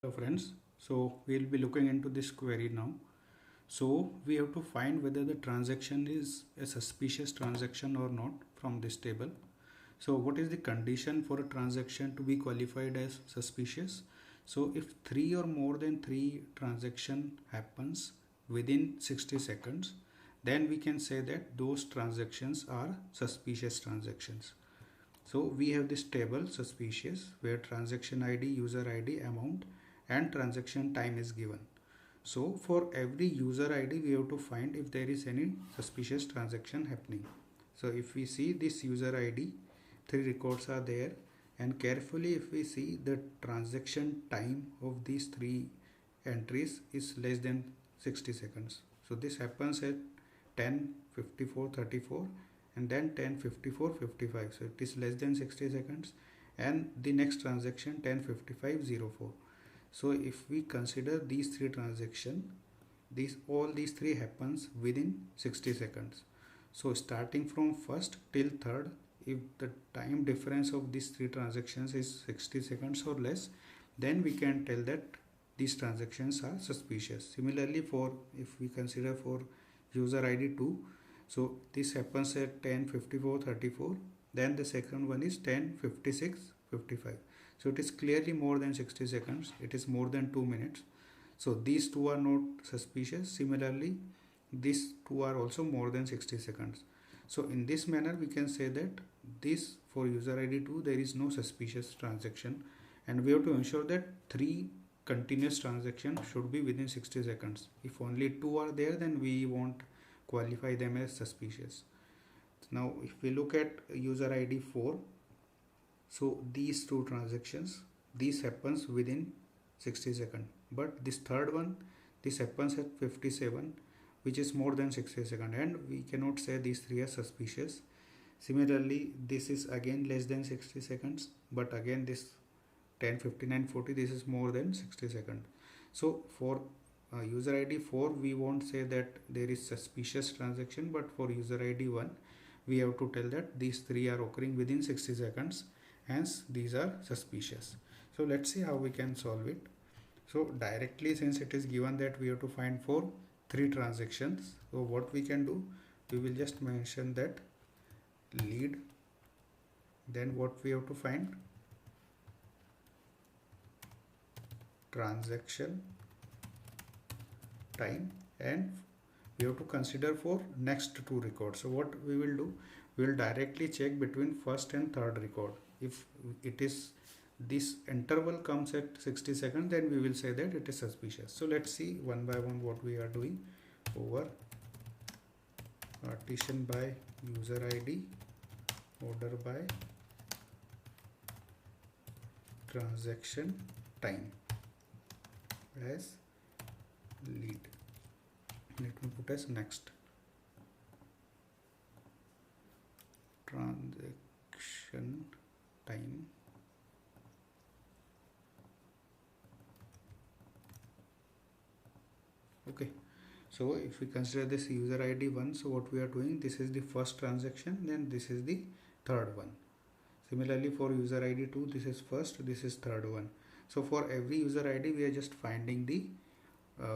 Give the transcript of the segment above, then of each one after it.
Hello friends, so we'll be looking into this query now. So we have to find whether the transaction is a suspicious transaction or not from this table. So what is the condition for a transaction to be qualified as suspicious? So if three or more than three transaction happens within 60 seconds, then we can say that those transactions are suspicious transactions. So we have this table suspicious where transaction ID, user ID, amount and transaction time is given. So for every user ID we have to find if there is any suspicious transaction happening. So if we see this user ID, three records are there, and carefully if we see the transaction time of these three entries is less than 60 seconds. So this happens at 10:54:34 and then 10:54:55. So it is less than 60 seconds, and the next transaction 10:55:04. So if we consider these three transactions, all these three happens within 60 seconds. So starting from first till third, if the time difference of these three transactions is 60 seconds or less, then we can tell that these transactions are suspicious. Similarly, for if we consider for user ID 2, so this happens at 10:54:34, then the second one is 10:56:55. So it is clearly more than 60 seconds, it is more than 2 minutes. So these two are not suspicious. Similarly, these two are also more than 60 seconds. So in this manner we can say that this for user ID 2 there is no suspicious transaction, and we have to ensure that three continuous transactions should be within 60 seconds. If only two are there, then we won't qualify them as suspicious. Now if we look at user ID 4, so these two transactions, this happens within 60 seconds, but this third one, this happens at 57, which is more than 60 seconds, and we cannot say these three are suspicious. Similarly, this is again less than 60 seconds, but again this 10:59:40, this is more than 60 seconds. So for user ID 4 we won't say that there is suspicious transaction, but for user ID 1 we have to tell that these three are occurring within 60 seconds, hence these are suspicious. So let's see how we can solve it. So directly, since it is given that we have to find for three transactions, so what we can do, we will just mention that lead, then what we have to find, transaction time, and we have to consider for next two records. So what we will do, we will directly check between first and third record. If it is this interval comes at 60 seconds, then we will say that it is suspicious. So let's see one by one what we are doing. Over partition by user ID, order by transaction time as lead. Let me put as next. Transaction time okay. So if we consider this user ID 1, so what we are doing, this is the first transaction, then this is the third one. Similarly for user ID 2, this is first, this is third one. So for every user ID we are just finding the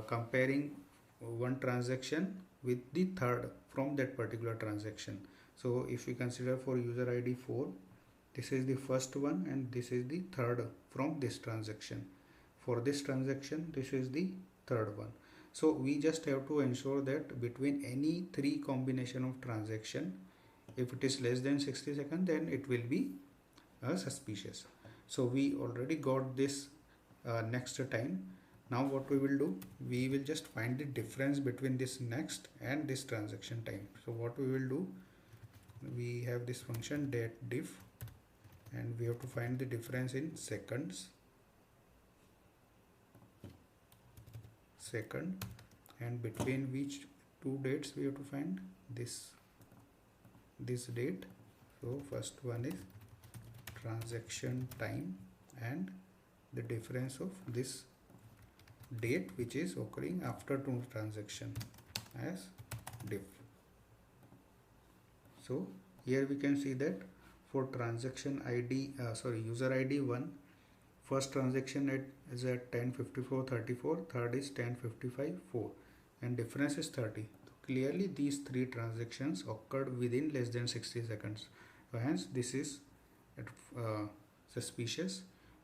comparing one transaction with the third from that particular transaction. So if we consider for user ID 4, this is the first one and this is the third from this transaction. For this transaction, this is the third one. So we just have to ensure that between any three combination of transaction, if it is less than 60 seconds, then it will be suspicious. So we already got this next time. Now what we will do, we will just find the difference between this next and this transaction time. So what we will do, we have this function datediff, and we have to find the difference in seconds, and between which two dates we have to find this date. So first one is transaction time and the difference of this date which is occurring after two transaction as diff. So here we can see that for transaction ID user ID 1, first transaction is at 10:54:34, third is 10:55:4, and difference is 30. So clearly these three transactions occurred within less than 60 seconds. So hence this is uh, suspicious.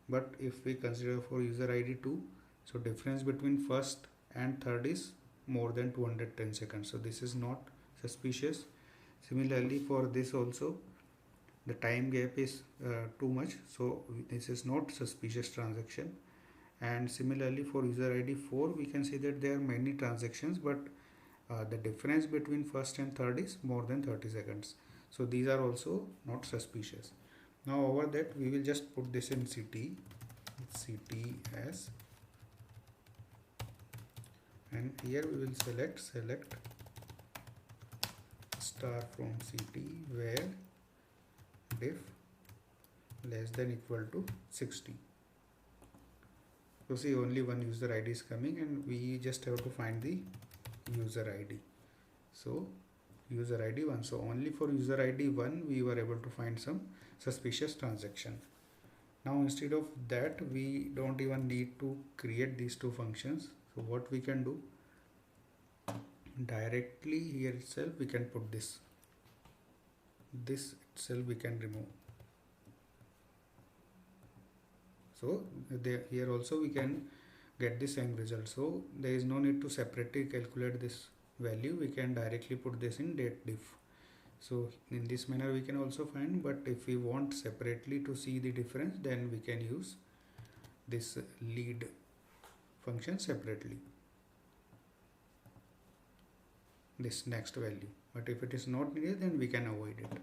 But if we consider for user ID 2, so difference between first and third is more than 210 seconds. So this is not suspicious. Similarly for this also, the time gap is too much, so this is not suspicious transaction. And similarly for user ID 4, we can see that there are many transactions, but the difference between first and third is more than 30 seconds. So these are also not suspicious. Now over that we will just put this in CT as, and here we will select star from CT where diff less than equal to 60. So see, only one user ID is coming and we just have to find the user ID. So user ID 1. So only for user ID 1 we were able to find some suspicious transaction. Now instead of that, we don't even need to create these two functions. So what we can do, directly here itself we can put this itself we can remove. So here also we can get the same result. So there is no need to separately calculate this value. We can directly put this in date diff. So in this manner we can also find, but if we want separately to see the difference, then we can use this lead function separately, this next value. But if it is not needed, then we can avoid it.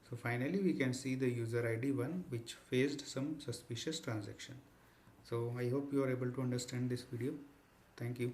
So finally we can see the user ID 1 which faced some suspicious transaction. So I hope you are able to understand this video. Thank you.